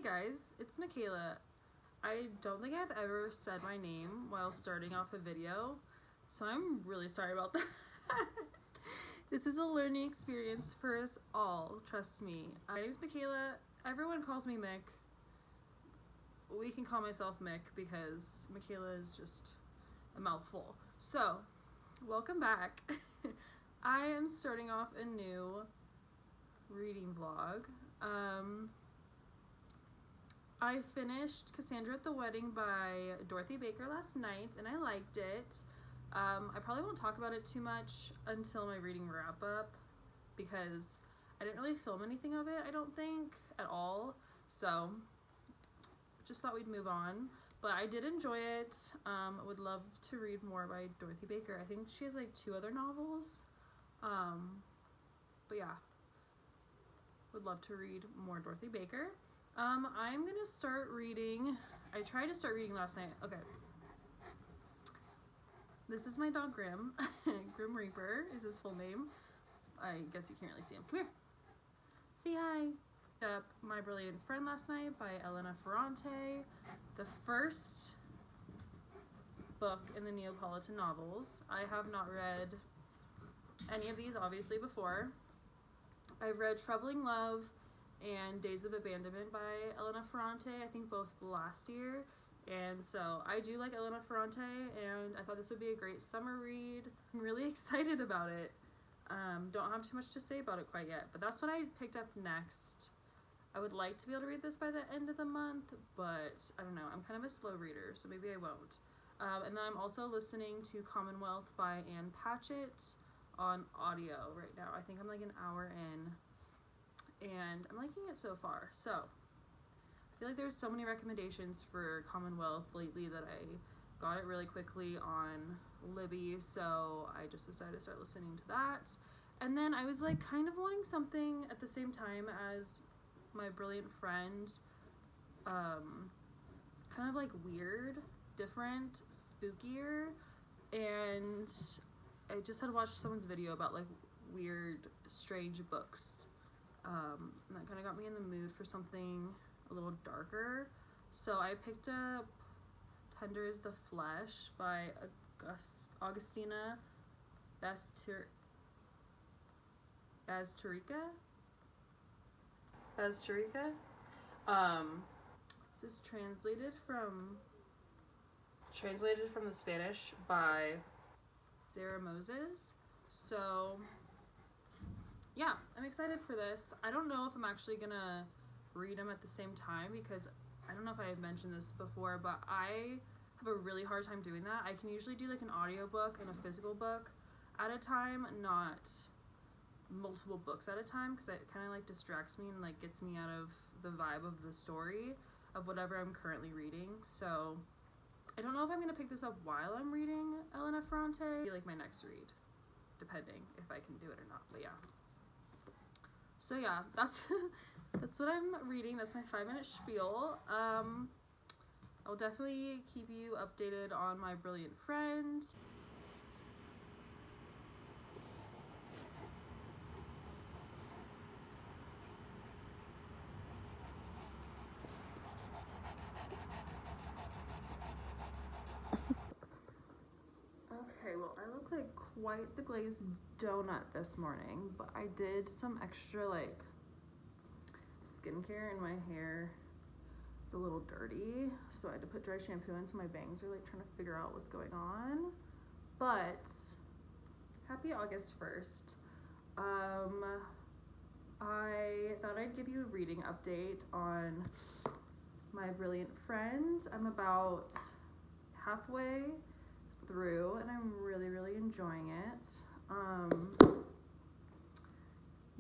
guys, it's Michaela. I don't think I've ever said my name while starting off a video, so I'm really sorry about that. This is a learning experience for us all, trust me. My name's Michaela. Everyone calls me Mick. We can call myself Mick because Michaela is just a mouthful. So, welcome back. I am starting off a new reading vlog. I finished Cassandra at the Wedding by Dorothy Baker last night, and I liked it. I probably won't talk about it too much until my reading wrap up, because I didn't really film anything of it, I don't think, at all. So, just thought we'd move on. But I did enjoy it. Would love to read more by Dorothy Baker. I think she has like 2 other novels. But yeah, would love to read more Dorothy Baker. I'm gonna start reading. I tried to start reading last night. Okay. This is my dog Grim. Grim Reaper is his full name. I guess you can't really see him. Come here. Say hi. Up My Brilliant Friend last night by Elena Ferrante. The first book in the Neapolitan novels. I have not read any of these obviously before. I've read Troubling Love and Days of Abandonment by Elena Ferrante, I think both last year. And so I do like Elena Ferrante, and I thought this would be a great summer read. I'm really excited about it. Don't have too much to say about it quite yet, but that's what I picked up next. I would like to be able to read this by the end of the month, but I don't know. I'm kind of a slow reader, so maybe I won't. And then I'm also listening to Commonwealth by Anne Patchett on audio right now. I think I'm like an hour in, and I'm liking it so far. So I feel like there's so many recommendations for Commonwealth lately that I got it really quickly on Libby, so I just decided to start listening to that. And then I was like kind of wanting something at the same time as My Brilliant Friend, kind of like weird, different, spookier, and I just had watched someone's video about like weird, strange books, and that kind of got me in the mood for something a little darker. So I picked up Tender is the Flesh by Augustina Bazterrica. This is translated from the Spanish by Sarah Moses. So yeah, I'm excited for this. I don't know if I'm actually gonna read them at the same time, because I don't know if I have mentioned this before, but I have a really hard time doing that. I can usually do like an audiobook and a physical book at a time, not multiple books at a time, because it kind of like distracts me and like gets me out of the vibe of the story of whatever I'm currently reading. So I don't know if I'm gonna pick this up while I'm reading Elena Ferrante. It'll be like my next read, depending if I can do it or not. But yeah. So yeah, that's that's what I'm reading. That's my 5-minute spiel. I'll definitely keep you updated on My Brilliant Friend. Okay, well, I look like quite the glazed donut this morning, but I did some extra like skincare in my hair. It's a little dirty, so I had to put dry shampoo in, so my bangs are like trying to figure out what's going on. But happy August 1st. I thought I'd give you a reading update on My Brilliant Friend. I'm about halfway through, and I'm really enjoying it.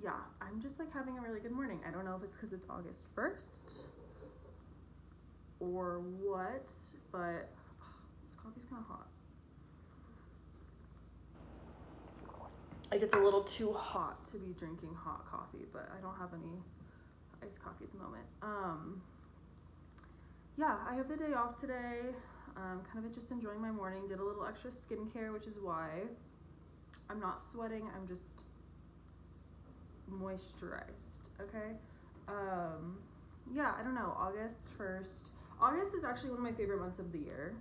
Yeah, I'm just like having a really good morning. I don't know if it's because it's August 1st or what, but this coffee's kind of hot. Like, it's a little too hot to be drinking hot coffee, but I don't have any iced coffee at the moment. Yeah, I have the day off today. Kind of just enjoying my morning. Did a little extra skincare, which is why I'm not sweating. I'm just moisturized, okay? yeah, I don't know, August 1st. August is actually one of my favorite months of the year.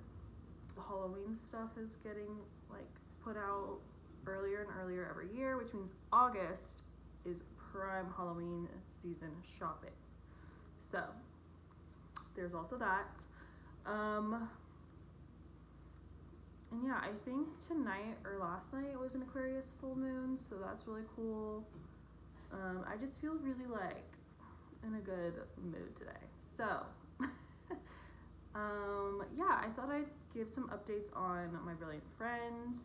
The Halloween stuff is getting like put out earlier and earlier every year, which means August is prime Halloween season shopping. So there's also that. And yeah, I think tonight or last night was an Aquarius full moon, so that's really cool. I just feel really like in a good mood today. So, yeah, I thought I'd give some updates on my brilliant friend.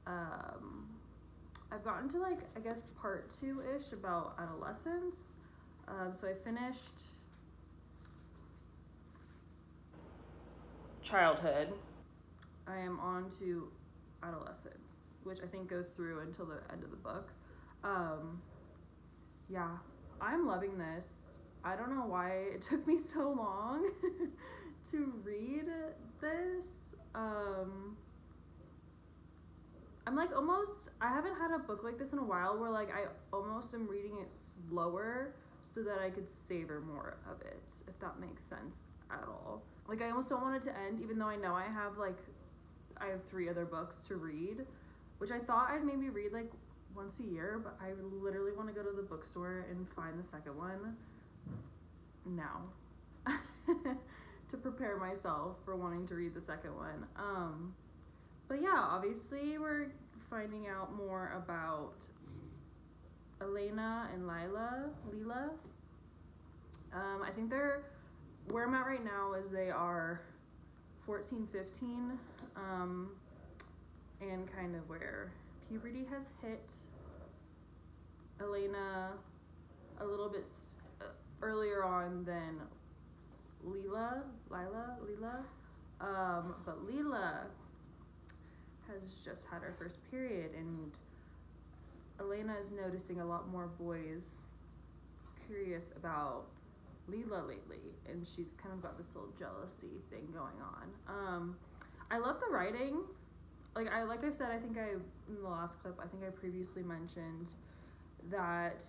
I've gotten to like, I guess part 2-ish about adolescence. So I finished childhood. I am on to adolescence, which I think goes through until the end of the book. Yeah, I'm loving this. I don't know why it took me so long to read this. I'm like almost, I haven't had a book like this in a while where like I almost am reading it slower so that I could savor more of it, if that makes sense at all. Like I almost don't want it to end, even though I know I have 3 other books to read, which I thought I'd maybe read like once a year, but I literally want to go to the bookstore and find the second one now to prepare myself for wanting to read the second one. But yeah, obviously we're finding out more about Elena and Leela. I think where I'm at right now is they are 14, 15, and kind of where puberty has hit. Elena a little bit earlier on than Leela. But Leela has just had her first period, and Elena is noticing a lot more boys curious about Leela lately, and she's kind of got this little jealousy thing going on. I love the writing. Like I said, I think in the last clip, I think I previously mentioned that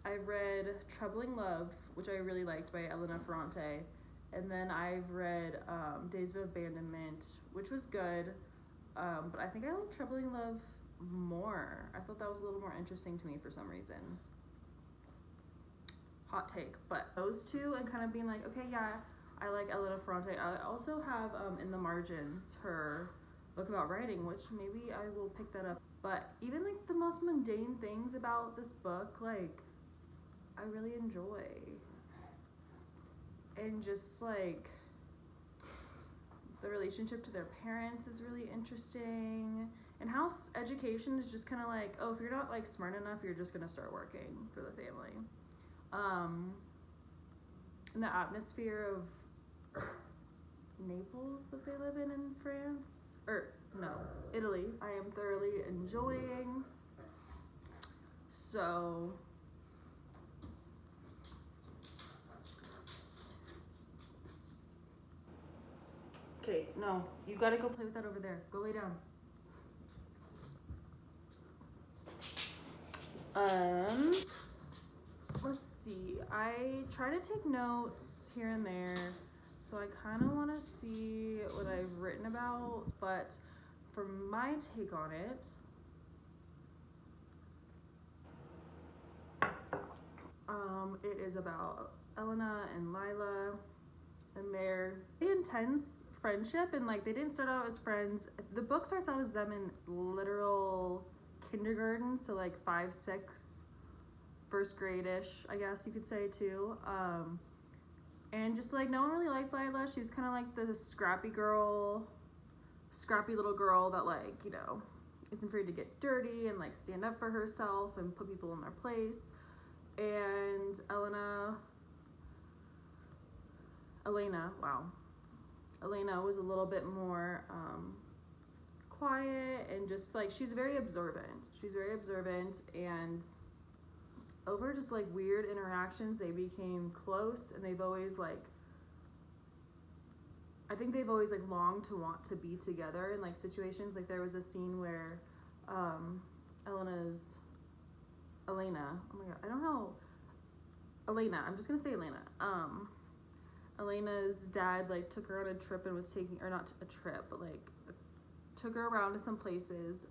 I've read Troubling Love, which I really liked, by Elena Ferrante, and then I've read Days of Abandonment, which was good, but I think I like Troubling Love more. I thought that was a little more interesting to me for some reason. Hot take, but those two, and kind of being like, okay, yeah, I like Elena Ferrante. I also have in the margins her book about writing, which maybe I will pick that up. But even like the most mundane things about this book, like I really enjoy. And just like the relationship to their parents is really interesting. And how education is just kind of like, oh, if you're not like smart enough, you're just gonna start working for the family. And the atmosphere of Naples that they live in France, or no, Italy, I am thoroughly enjoying. So okay, no, you gotta go play with that over there. Go lay down. Let's see. I try to take notes here and there, so I kind of want to see what I've written about, but for my take on it, it is about Elena and Lila and their intense friendship, and like they didn't start out as friends. The book starts out as them in literal kindergarten, so like 5, 6, first grade-ish, I guess you could say too. And just like no one really liked Lila. She was kind of like the scrappy little girl that like, you know, isn't afraid to get dirty and like stand up for herself and put people in their place. And Elena was a little bit more quiet, and just like she's very observant, and over just like weird interactions they became close, and they've always like, I think they've always like longed to want to be together in like situations. Like there was a scene where Elena, oh my god, I don't know, Elena, I'm just gonna say Elena. Elena's dad like took her on a trip and was taking, or not a trip, but like took her around to some places.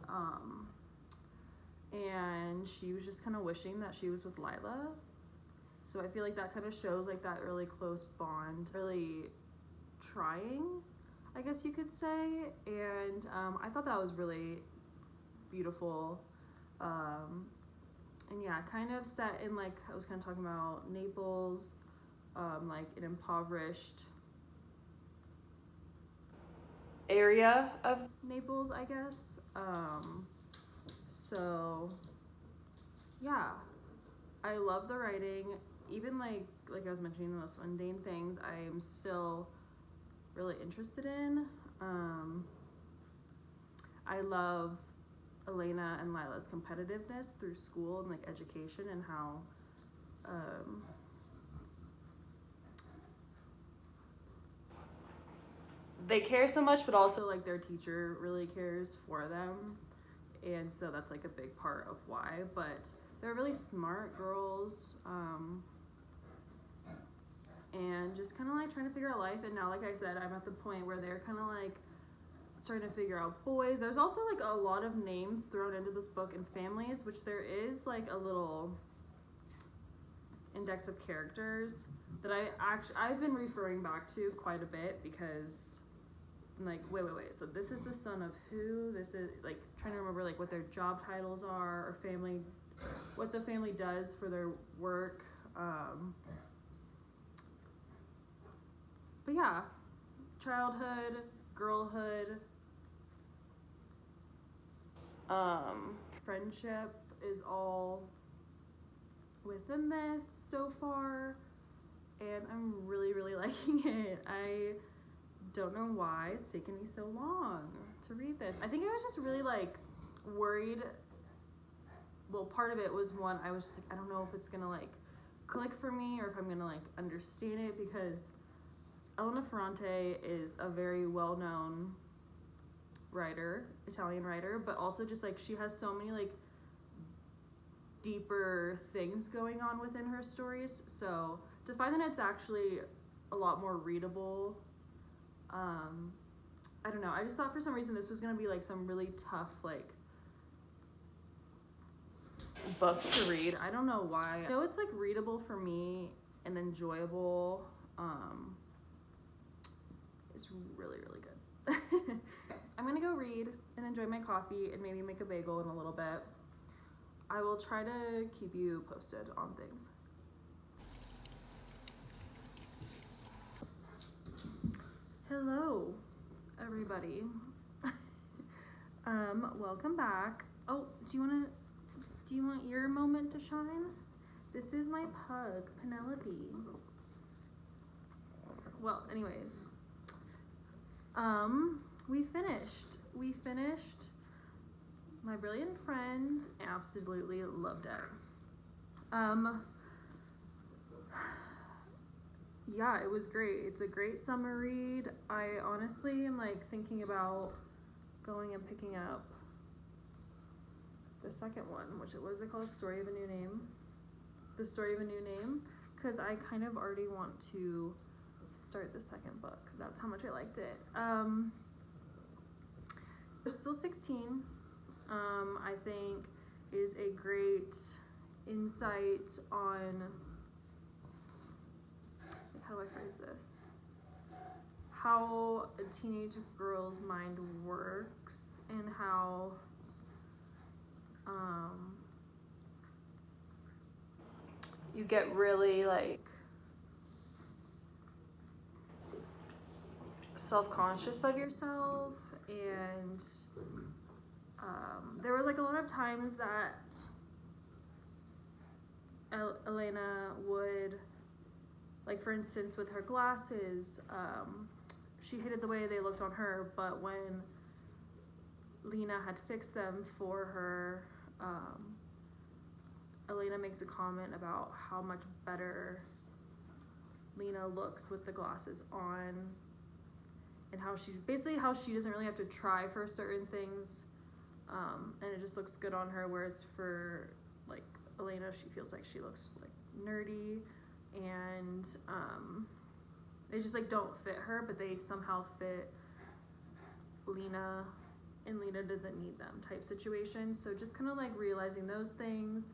And she was just kind of wishing that she was with Lila. So I feel like that kind of shows like that really close bond, really trying, I guess you could say. And I thought that was really beautiful. And yeah, kind of set in, like I was kind of talking about, Naples, like an impoverished area of Naples, I guess. So yeah, I love the writing. Even like I was mentioning, the most mundane things I am still really interested in. I love Elena and Lila's competitiveness through school and like education, and how they care so much, but also like their teacher really cares for them, and so that's like a big part of why. But they're really smart girls, and just kind of like trying to figure out life. And now, like I said, I'm at the point where they're kind of like starting to figure out boys. There's also like a lot of names thrown into this book and families, which there is like a little index of characters that I've been referring back to quite a bit, because I'm like, wait, so this is the son of who? This is like trying to remember like what their job titles are, or family, what the family does for their work. But yeah, childhood, girlhood, friendship is all within this so far, and I'm really, really liking it. I don't know why it's taken me so long to read this. I think I was just really like worried. Well, part of it was, one, I was just like, I don't know if it's gonna like click for me, or if I'm gonna like understand it, because Elena Ferrante is a very well-known writer, Italian writer, but also just like she has so many like deeper things going on within her stories. So to find that it's actually a lot more readable, I don't know, I just thought for some reason this was gonna be like some really tough like book to read. I don't know why. I know it's like readable for me and enjoyable. It's really, really good. I'm gonna go read and enjoy my coffee and maybe make a bagel in a little bit. I will try to keep you posted on things. Hello, everybody. Welcome back. Oh, do you want your moment to shine? This is my pug, Penelope. Well, anyways, we finished My Brilliant Friend. Absolutely loved it. Yeah, it was great. It's a great summer read. I honestly am like thinking about going and picking up the second one, which what is it called? Story of a New Name. The Story of a New Name, because I kind of already want to start the second book. That's how much I liked it. We're still 16. I think is a great insight on, how do I phrase this? How a teenage girl's mind works, and how you get really like self-conscious of yourself, and there were like a lot of times that Elena would, like for instance with her glasses, she hated the way they looked on her, but when Lena had fixed them for her, Elena makes a comment about how much better Lena looks with the glasses on, and how she doesn't really have to try for certain things, and it just looks good on her, whereas for like Elena, she feels like she looks like nerdy. and they just like don't fit her, but they somehow fit Lena, and Lena doesn't need them type situations. So just kind of like realizing those things,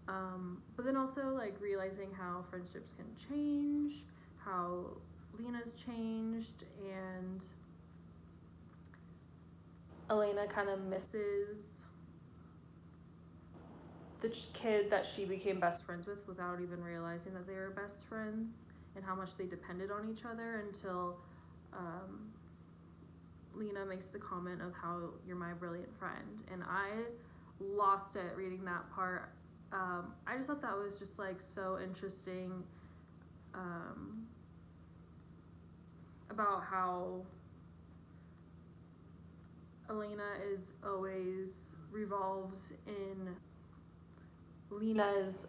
but then also like realizing how friendships can change, how Lena's changed, and Elena kind of misses the kid that she became best friends with without even realizing that they were best friends, and how much they depended on each other until Lena makes the comment of how you're my brilliant friend. And I lost it reading that part. I just thought that was just like so interesting, about how Elena is always revolved in Lena's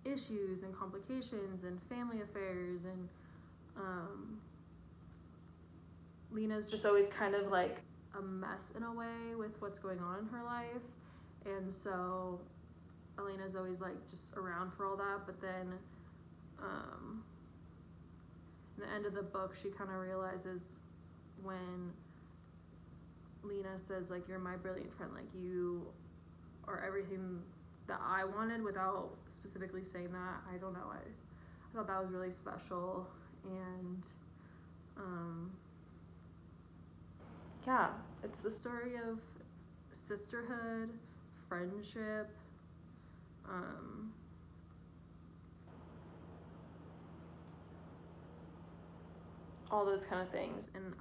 issues and complications and family affairs, and Lena's just always kind of like a mess in a way with what's going on in her life, and so Elena's always like just around for all that. But then in the end of the book, she kind of realizes when Lena says like, you're my brilliant friend, like you are everything that I wanted, without specifically saying that. I don't know, I thought that was really special. And yeah, it's the story of sisterhood, friendship, all those kind of things. And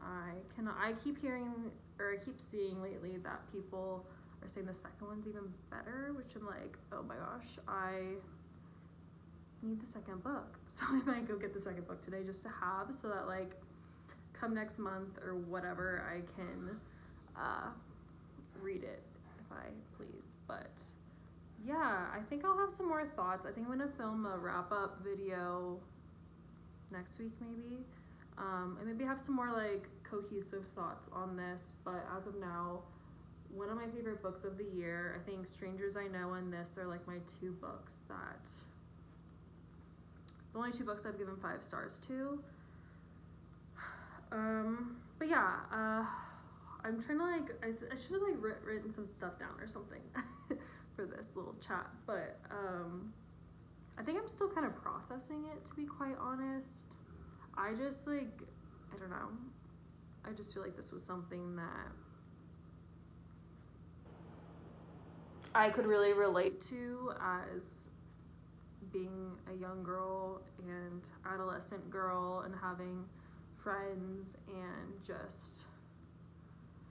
I keep hearing, or I keep seeing lately, that people are saying the second one's even better, which I'm like, oh my gosh, I need the second book. So I might go get the second book today just to have, so that like come next month or whatever, I can read it if I please. But yeah, I think I'll have some more thoughts. I think I'm gonna film a wrap-up video next week maybe, and maybe have some more like cohesive thoughts on this. But as of now, one of my favorite books of the year, I think Strangers I Know and this are like my two books that, the only two books I've given 5 stars to. But yeah, I'm trying to like, I should have like written some stuff down or something for this little chat, but I think I'm still kind of processing it, to be quite honest. I just like, I don't know, I just feel like this was something that I could really relate to as being a young girl and adolescent girl, and having friends, and just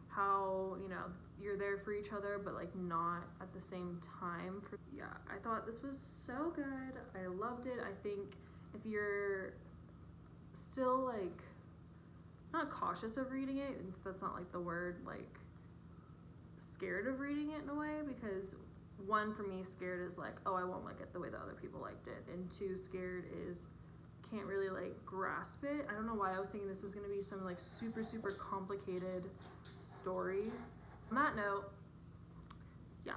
how, you know, you're there for each other but like not at the same time. Yeah, I thought this was so good. I loved it. I think if you're still like not cautious of reading it, and that's not like the word, like scared of reading it in a way, because one, for me, scared is like, oh, I won't like it the way that other people liked it, and two, scared is can't really like grasp it. I don't know why I was thinking this was gonna be some like super complicated story. On that note, yeah,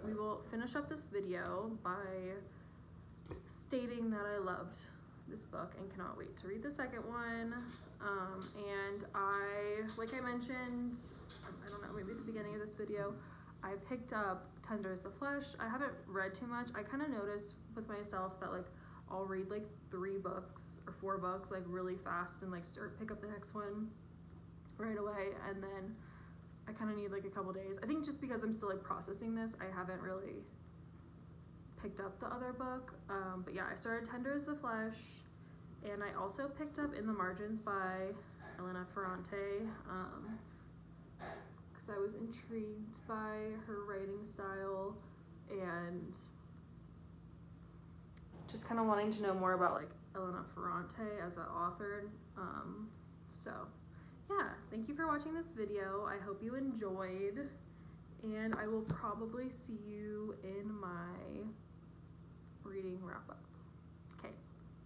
we will finish up this video by stating that I loved this book and cannot wait to read the second one. And like I mentioned, I don't know, maybe at the beginning of this video, I picked up Tender as the Flesh. I haven't read too much. I kind of noticed with myself that like I'll read like 3 books or 4 books like really fast and like pick up the next one right away, and then I kind of need like a couple days. I think just because I'm still like processing this, I haven't really picked up the other book. But yeah, I started Tender as the Flesh, and I also picked up In the Margins by Elena Ferrante, because I was intrigued by her writing style and just kind of wanting to know more about like Elena Ferrante as an author. So yeah, thank you for watching this video. I hope you enjoyed, and I will probably see you in my reading wrap up.